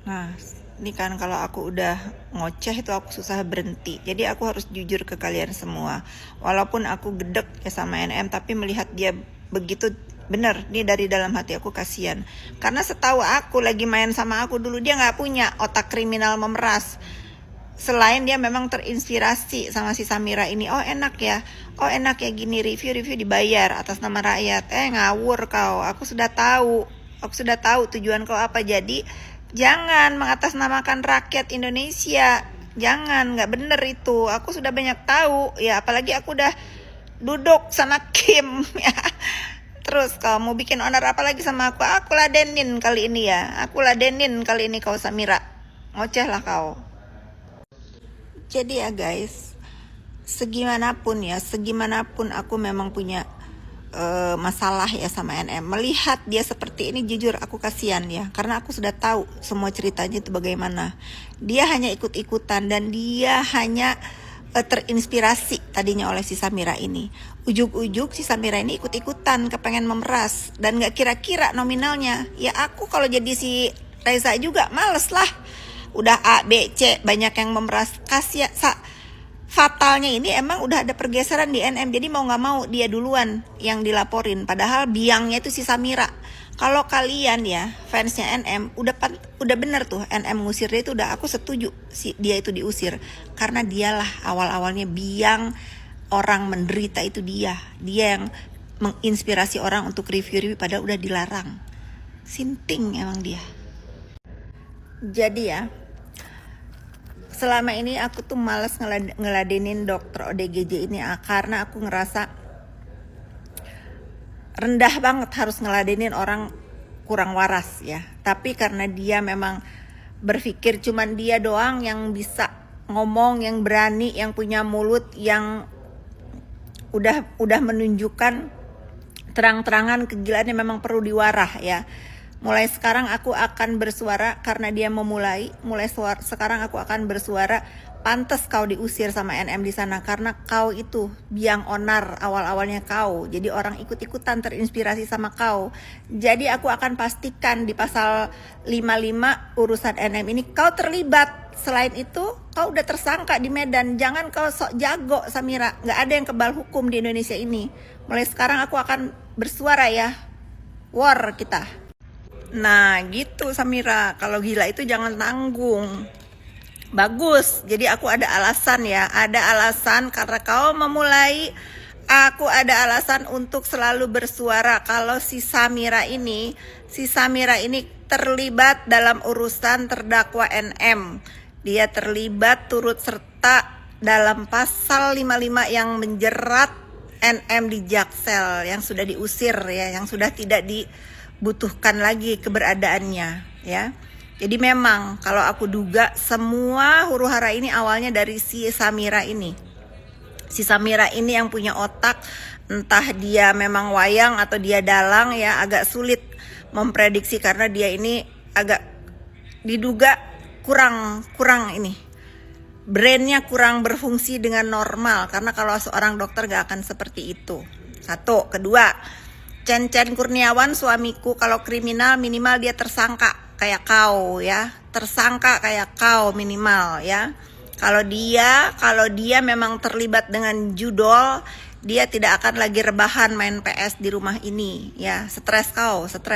Nah, ini kan kalau aku udah ngoceh itu aku susah berhenti. Jadi aku harus jujur ke kalian semua. Walaupun aku gedek ya sama NM, tapi melihat dia begitu, bener, ini dari dalam hati aku kasihan. Karena setahu aku lagi main sama aku dulu, dia nggak punya otak kriminal memeras. Selain dia memang terinspirasi sama si Samira ini. Oh enak ya, oh enak ya gini, review-review dibayar atas nama rakyat. Ngawur kau, aku sudah tahu tujuan kau apa. Jadi jangan mengatasnamakan rakyat Indonesia, jangan, nggak bener itu. Aku sudah banyak tahu ya, apalagi aku udah duduk sama Kim ya. Terus kau mau bikin onar apa lagi sama aku ladenin kali ini ya, aku ladenin kali ini kau Samira, ngoceh lah kau. Jadi ya guys, segimanapun aku memang punya masalah ya sama NM. Melihat dia seperti ini, jujur aku kasihan ya, karena aku sudah tahu semua ceritanya itu bagaimana. Dia hanya ikut-ikutan dan dia hanya terinspirasi tadinya oleh si Samira ini. Ujuk-ujuk si Samira ini ikut-ikutan, kepengen memeras dan gak kira-kira nominalnya. Ya aku kalau jadi si Reza juga males lah. Udah A, B, C, banyak yang memeras. Kasih fatalnya ini emang udah ada pergeseran di NM. Jadi mau gak mau dia duluan yang dilaporin. Padahal biangnya itu si Samira. Kalau kalian ya fansnya NM udah bener tuh NM ngusir dia, itu udah aku setuju dia itu diusir. Karena dialah awal-awalnya biang orang menderita, itu dia yang menginspirasi orang untuk review padahal udah dilarang. Sinting emang dia. Jadi ya, selama ini aku tuh males ngeladenin dokter ODGJ ini karena aku ngerasa rendah banget harus ngeladenin orang kurang waras ya. Tapi karena dia memang berpikir cuman dia doang yang bisa ngomong, yang berani, yang punya mulut, yang udah menunjukkan terang-terangan kegilaannya, memang perlu diwarah ya. Mulai sekarang aku akan bersuara karena dia memulai. Sekarang aku akan bersuara. Pantes kau diusir sama NM di sana karena kau itu biang onar awal-awalnya kau. Jadi orang ikut-ikutan terinspirasi sama kau. Jadi aku akan pastikan di pasal 55 urusan NM ini kau terlibat. Selain itu kau udah tersangka di Medan. Jangan kau sok jago Samira. Gak ada yang kebal hukum di Indonesia ini. Mulai sekarang aku akan bersuara ya. War kita. Nah gitu Samira, kalau gila itu jangan tanggung. Bagus, jadi aku ada alasan ya. Ada alasan karena kau memulai. Aku ada alasan untuk selalu bersuara kalau si Samira ini terlibat dalam urusan terdakwa NM. Dia terlibat turut serta dalam pasal 55 yang menjerat NM di Jaksel, yang sudah diusir ya, yang sudah tidak dibutuhkan lagi keberadaannya ya. Jadi memang kalau aku duga semua huru hara ini awalnya dari si Samira ini. Si Samira ini yang punya otak, entah dia memang wayang atau dia dalang ya, agak sulit memprediksi karena dia ini agak diduga kurang ini. Brainnya kurang berfungsi dengan normal, karena kalau seorang dokter gak akan seperti itu. Satu, kedua, Cen Kurniawan suamiku kalau kriminal minimal dia tersangka kayak kau ya, tersangka kayak kau minimal ya. Kalau dia memang terlibat dengan judol, dia tidak akan lagi rebahan main PS di rumah ini ya. Stres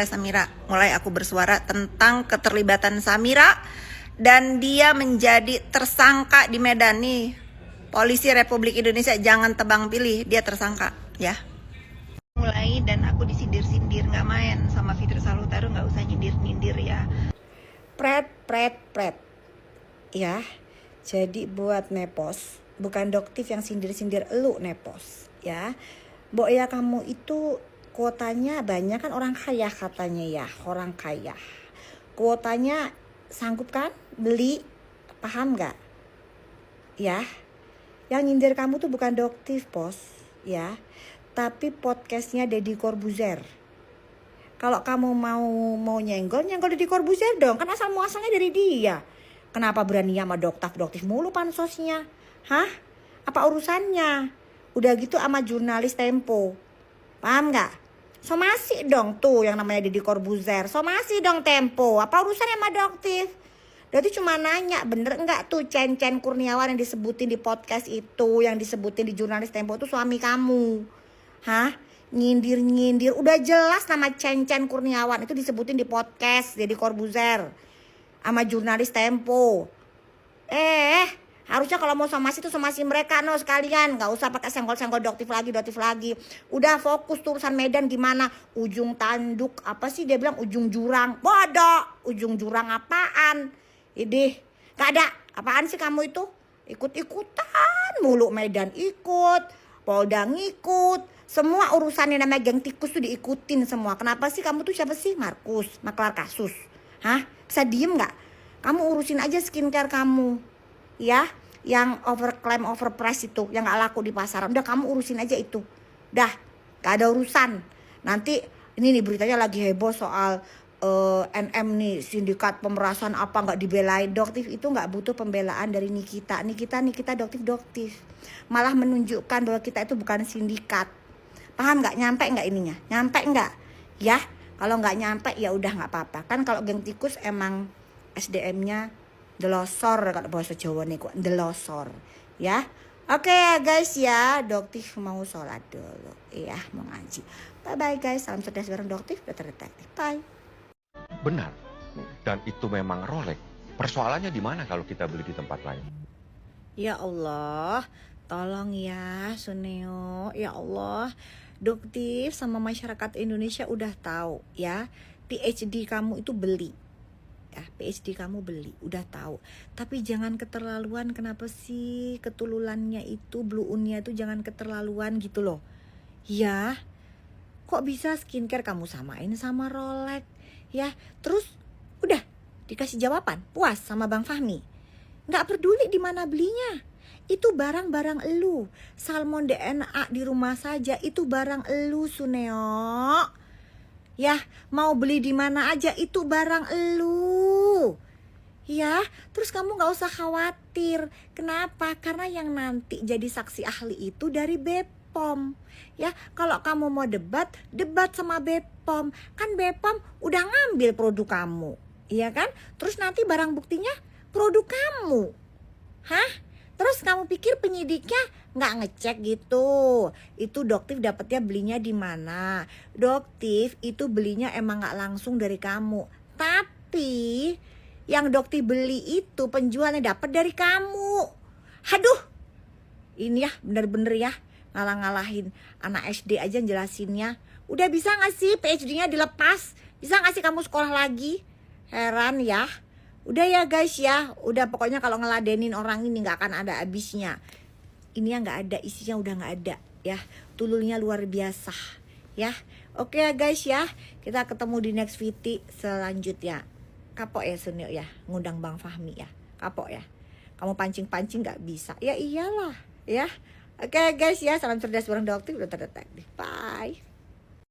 Samira. Mulai aku bersuara tentang keterlibatan Samira dan dia menjadi tersangka di Medan nih. Polisi Republik Indonesia jangan tebang pilih, dia tersangka ya. Mulai dan aku disindir-sindir, nggak main sama Fitri Salutaru, nggak usah nyindir-nyindir ya. Pret ya. Jadi buat Nepos, bukan Doktif yang sindir-sindir elu Nepos ya. Mbok ya, kamu itu kuotanya banyak kan, orang kaya katanya ya, orang kaya. Kuotanya sanggup kan beli, paham nggak? Ya, yang nyindir kamu tuh bukan Doktif Pos ya, tapi podcastnya Deddy Corbuzier. Kalau kamu mau nyenggol Deddy Corbuzier dong, kan asal muasalnya dari dia. Kenapa berani sama Doktif mulu pansosnya? Hah? Apa urusannya? Udah gitu sama jurnalis Tempo, paham nggak? Somasi dong tuh yang namanya Deddy Corbuzier, somasi dong Tempo. Apa urusannya sama Doktif? Doktif cuma nanya, bener enggak tuh Cen-Cen Kurniawan yang disebutin di podcast itu, yang disebutin di jurnalis Tempo itu suami kamu? Hah? Nyindir-nyindir, udah jelas nama Cen-Cen Kurniawan itu disebutin di podcast Deddy Corbuzier sama jurnalis Tempo. Harusnya kalau mau somasi itu somasi mereka no sekalian, nggak usah pakai senggol-senggol doktif lagi. Udah fokus tuh urusan Medan gimana? Ujung tanduk apa sih dia bilang ujung jurang? Bodoh, ujung jurang apaan? Idih, nggak ada. Apaan sih kamu itu? Ikut-ikutan mulu, Medan ikut, Polda ngikut, semua urusannya namanya geng tikus tuh diikutin semua. Kenapa sih kamu tuh siapa sih? Markus, maklar kasus. Hah? Bisa diem nggak? Kamu urusin aja skincare kamu. Ya, yang overclaim overprice itu yang gak laku di pasaran, udah kamu urusin aja itu, dah gak ada urusan. Nanti ini nih beritanya lagi heboh soal NM nih, sindikat pemerasan apa nggak dibelain. Doktif itu nggak butuh pembelaan dari Nikita doktif malah menunjukkan bahwa kita itu bukan sindikat. Paham nggak? Nyampe nggak ininya? Nyampe nggak? Ya, kalau nggak nyampe ya udah nggak apa-apa. Kan kalau geng tikus emang SDM-nya delosor, kalau bahasa Jawa nih kok delosor ya. Oke ya guys ya, doktif mau sholat dulu ya, mau ngaji. Bye bye guys, salam cerdas bareng doktif, dokter detektif. Bye. Benar, dan itu memang Rolex. Persoalannya di mana kalau kita beli di tempat lain? Ya Allah, tolong ya Suneo, ya Allah. Doktif sama masyarakat Indonesia udah tahu ya, PhD kamu itu beli. Ya, PhD kamu beli, udah tahu. Tapi jangan keterlaluan, kenapa sih ketululannya itu, blue-unnya itu jangan keterlaluan gitu loh. Ya, kok bisa skincare kamu samain sama Rolex? Ya, terus udah dikasih jawaban, puas sama Bang Fahmi. Nggak peduli di mana belinya. Itu barang-barang elu. Salmon DNA di rumah saja itu barang elu, Suneo. Ya, mau beli di mana aja itu barang elu. Ya, terus kamu gak usah khawatir. Kenapa? Karena yang nanti jadi saksi ahli itu dari BPOM. Ya, kalau kamu mau debat sama BPOM. Kan BPOM udah ngambil produk kamu. Iya kan? Terus nanti barang buktinya produk kamu. Hah? Terus kamu pikir penyidiknya nggak ngecek gitu? Itu doktif dapetnya belinya di mana? Doktif itu belinya emang nggak langsung dari kamu, tapi yang doktif beli itu penjualnya dapat dari kamu. Aduh, ini ya bener-bener ya ngalah-ngalahin anak SD aja jelasinnya. Udah bisa nggak sih PhD-nya dilepas? Bisa nggak sih kamu sekolah lagi? Heran ya. Udah ya guys ya, udah pokoknya kalau ngeladenin orang ini nggak akan ada habisnya. Ini yang nggak ada, isinya udah nggak ada ya. Tululnya luar biasa ya. Oke ya guys ya, kita ketemu di next VT selanjutnya. Kapok ya Sunil ya, ngundang Bang Fahmi ya. Kapok ya, kamu pancing-pancing nggak bisa. Ya iyalah ya. Oke guys ya, salam cerdas bareng dokter, dokter detektif. Bye.